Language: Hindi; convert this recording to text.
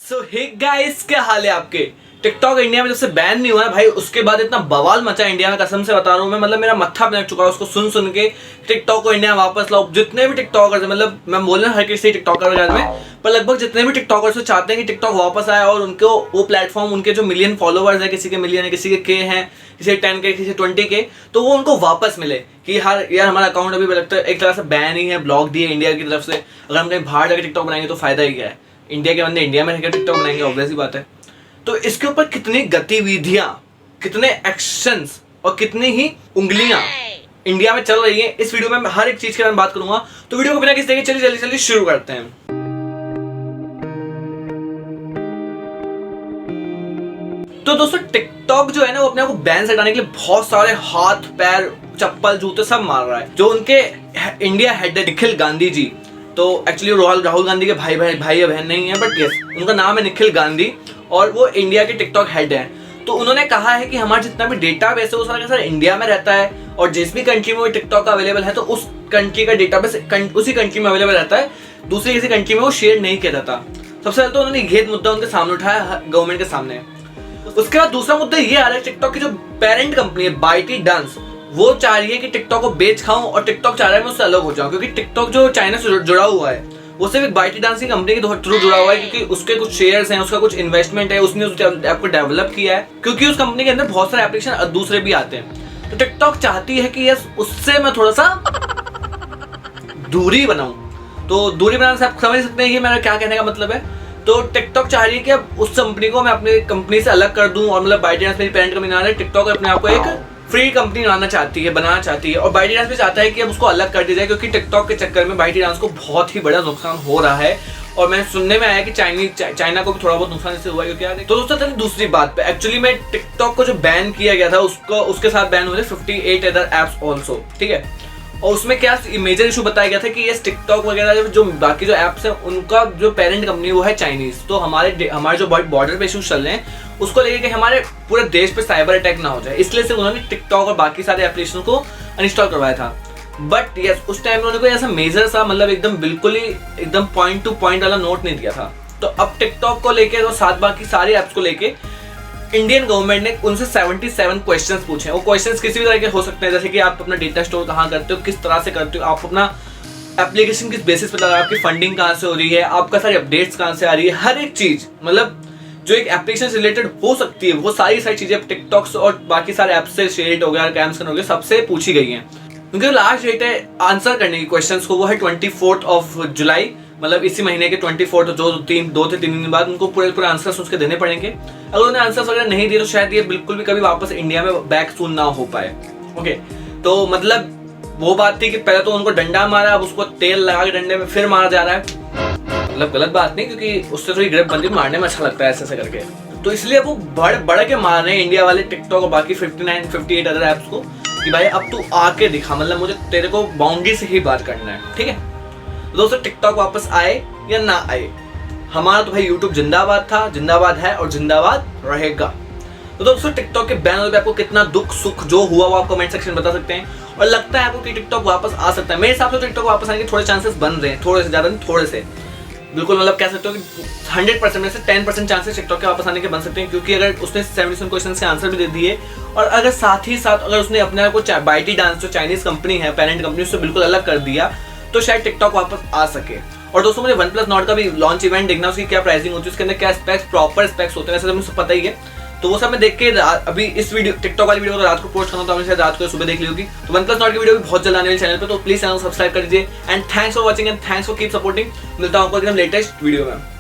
सो हे गाइस, क्या हाल है आपके। टिकटॉक इंडिया में जब से बैन नहीं हुआ है भाई, उसके बाद इतना बवाल मचा इंडिया में, कसम से बता रहा हूँ मैं। मतलब मेरा मत्था बैठ चुका है उसको सुन सुन के। टिकटॉक को इंडिया वापस लाओ। जितने भी टिकटॉकर्स हैं, मतलब मैं बोल रहा हूँ हर किसी टिकटॉकर वगैरह में, पर लगभग जितने भी टिकटॉकर्स चाहते हैं कि टिकटॉक वापस आए और उनको वो प्लेटफॉर्म, उनके जो मिलियन फॉलोवर्स है, किसी के मिलियन है, किसी के हैं, किसी 10 के, किसी 20 के, तो वो उनको वापस मिले कि यार हमारा अकाउंट अभी लगता है एक तरह से बैन ही है, ब्लॉक दिए इंडिया की तरफ से। अगर हम कहीं बाहर जाकर टिकटॉक बनाएंगे तो फायदा ही क्या है। इंडिया के बंदे इंडिया में रहकर टिकटॉक बनाएंगे, ऑब्वियस ही बात है। तो इसके ऊपर कितनी गतिविधियां, कितने एक्शंस और कितनी ही उंगलियां इंडिया में चल रही हैं, इस वीडियो में मैं हर एक चीज के बारे में बात करूंगा। तो वीडियो को बिना किसी देखे चलिए जल्दी शुरू करते हैं। तो दोस्तों, टिकटॉक जो है ना, वो अपने आप को बैन से हटाने के लिए बहुत सारे हाथ पैर चप्पल जूते सब मार रहा है। जो उनके इंडिया हेड है निखिल गांधी जी, तो एक्चुअली राहुल गांधी के भाई या बहन नहीं है, बट यस उनका नाम है निखिल गांधी और वो इंडिया के टिकटॉक हेड हैं। तो उन्होंने कहा है कि हमारा जितना भी डेटा बेस है वो सारा का सारा इंडिया में रहता है, और जिस भी कंट्री में वो टिकटॉक अवेलेबल है तो उस कंट्री का डेटा बेस उसी कंट्री में अवेलेबल रहता है, दूसरी किसी कंट्री में वो शेयर नहीं किया जाता। सबसे पहले तो उन्होंने ये मुद्दा उनके सामने उठाया, गवर्नमेंट के सामने। उसके बाद दूसरा मुद्दा ये आ रहा है, टिकटॉक की जो पेरेंट कंपनी है बाइटी डांस, वो चाह रही है कि टिकटॉक को बेच खाऊं, और टिकटॉक चाह रहा है मैं उससे अलग हो जाऊं, क्योंकि टिकटॉक जो चाइना से जुड़ा हुआ है वो सिर्फ एक बाइटी डांस की कंपनी के थ्रू जुड़ा हुआ है, क्योंकि उसके कुछ शेयर्स हैं, उसका कुछ इन्वेस्टमेंट है, उसने उस ऐप को डेवलप किया है, क्योंकि उस कंपनी के अंदर बहुत सारे एप्लीकेशन दूसरे भी आते हैं। तो टिकटॉक चाहती है कि यस उससे मैं थोड़ा सा दूरी बनाऊं। तो दूरी बनाने से आप समझ सकते हैं कि मेरा क्या कहने का मतलब है। तो टिकटॉक चाह रही है कि अब उस कंपनी को मैं अपनी कंपनी से अलग कर दूं, और मतलब बाइटी डांस मेरी पेरेंट कंपनी ना है, टिकटॉक अपने आप को एक फ्री कंपनी बनाना चाहती है, बनाना चाहती है। और बाइटी डांस भी चाहता है कि अब उसको अलग कर दिया जाए, क्योंकि टिकटॉक के चक्कर में बाइटी डांस को बहुत ही बड़ा नुकसान हो रहा है। और मैंने सुनने में आया कि चाइना को भी थोड़ा बहुत नुकसान इससे हुआ है, क्योंकि तो दोस्तों चलिए दूसरी बात पे, एक्चुअली में टिकटॉक को जो बैन किया गया था उसके साथ बैन हुए 58 अदर एप्स ऑल्सो, ठीक है। और उसमें क्या मेजर इशू बताया गया था कि ये टिकटॉक वगैरह जो बाकी जो एप्स हैं उनका जो पेरेंट कंपनी वो है चाइनीज। तो हमारे जो बॉर्डर पे इशूज चल रहे हैं उसको लेके कि हमारे पूरे देश पे साइबर अटैक ना हो जाए, इसलिए से उन्होंने टिकटॉक और बाकी सारे एप्लीकेशन को अनइंस्टॉल करवाया था। बट यस उस टाइम उन्होंने कोई ऐसा मेजर सा, मतलब एकदम बिल्कुल ही एकदम पॉइंट टू पॉइंट वाला नोट नहीं दिया था। तो अब टिकटॉक को लेके और साथ बाकी सारे एप्स को लेके इंडियन गवर्नमेंट ने उनसे 77 क्वेश्चंस पूछे। वो क्वेश्चंस किसी भी तरह के हो सकते हैं, जैसे कि आप अपना डेटा स्टोर कहाँ करते हो, किस तरह से करते हो, आप अपना एप्लीकेशन किस बेसिस पे लगा, आपकी फंडिंग कहाँ से हो रही है, आपका सारी अपडेट्स कहाँ से आ रही है, हर एक चीज, मतलब जो एक एप्लीकेशन से रिलेटेड हो सकती है वो सारी चीजें टिकटॉक और बाकी सारे ऐप से शेयर हो गया, कैम्स हो गया, सबसे पूछी गई हैं। क्योंकि लास्ट डेट है आंसर करने की क्वेश्चंस को, वो है 24 जुलाई, मतलब इसी महीने के 24, जो 2 से 3 दिन बाद उनको पूरे आंसर्स उसके देने पड़ेंगे। अगर उन्हें आंसर्स वगैरह नहीं दिए तो शायद ये बिल्कुल भी कभी वापस इंडिया में बैक सून ना हो पाए। ओके, तो मतलब वो बात थी कि पहले तो उनको डंडा मारा, अब उसको तेल लगा के डंडे में फिर मारा जा रहा है। मतलब गलत बात नहीं, क्योंकि उससे थोड़ी ग्रिप बनती, मारने में अच्छा लगता है ऐसे करके। तो इसलिए वो बढ़ के मार रहे हैं इंडिया वाले टिकटॉक और बाकी 58 अदर ऐप्स को कि भाई अब तू आके दिखा, मतलब मुझे तेरे को बाउंड्री से ही बात करना है, ठीक है। दोस्तों टिकटॉक वापस आए या ना आए, हमारा तो भाई यूट्यूब जिंदाबाद था, जिंदाबाद है और जिंदाबाद रहेगा। तो दोस्तों टिकटॉक के बैन होने पे आपको कितना दुख सुख जो हुआ वो आप कमेंट सेक्शन में बता सकते हैं। और लगता है आपको कि टिकटॉक वापस आ सकता है? मेरे हिसाब से टिकटॉक वापस आने के थोड़े चांसेस बन रहे हैं, थोड़े से ज्यादा नहीं, थोड़े से बिल्कुल, मतलब कह सकते हो कि 100% में से 10% चांसेस टिकटॉक के वापस आने के बन सकते हैं, क्योंकि अगर उसने 77 क्वेश्चन के आंसर भी दे दिए, और अगर साथ ही साथ अगर उसने अपने आप को बाइटी डांस जो चाइनीज कंपनी है पेरेंट कंपनी, उससे बिल्कुल अलग कर दिया, तो शायद टिकटॉक वापस आ सके। और दोस्तों मुझे OnePlus Nord का भी लॉन्च इवेंट देखना, उसकी क्या प्राइसिंग होती है, उसके अंदर क्या स्पेक्स, प्रॉपर स्पेक्स होते हैं, वैसे तो मुझे पता ही है। तो वो सब मैं देख के अभी इस वीडियो टिकटॉक वाली वीडियो को रात को पोस्ट करना, तो हमें शायद रात को सुबह देख ली होगी। तो OnePlus Nord की वीडियो भी बहुत जल्द आने वाली चैनल पे, तो प्लीज चैनल को सब्सक्राइब कर दीजिए। And thanks for watching and thanks for keep supporting. मिलता हूं आपको एकदम लेटेस्ट वीडियो में।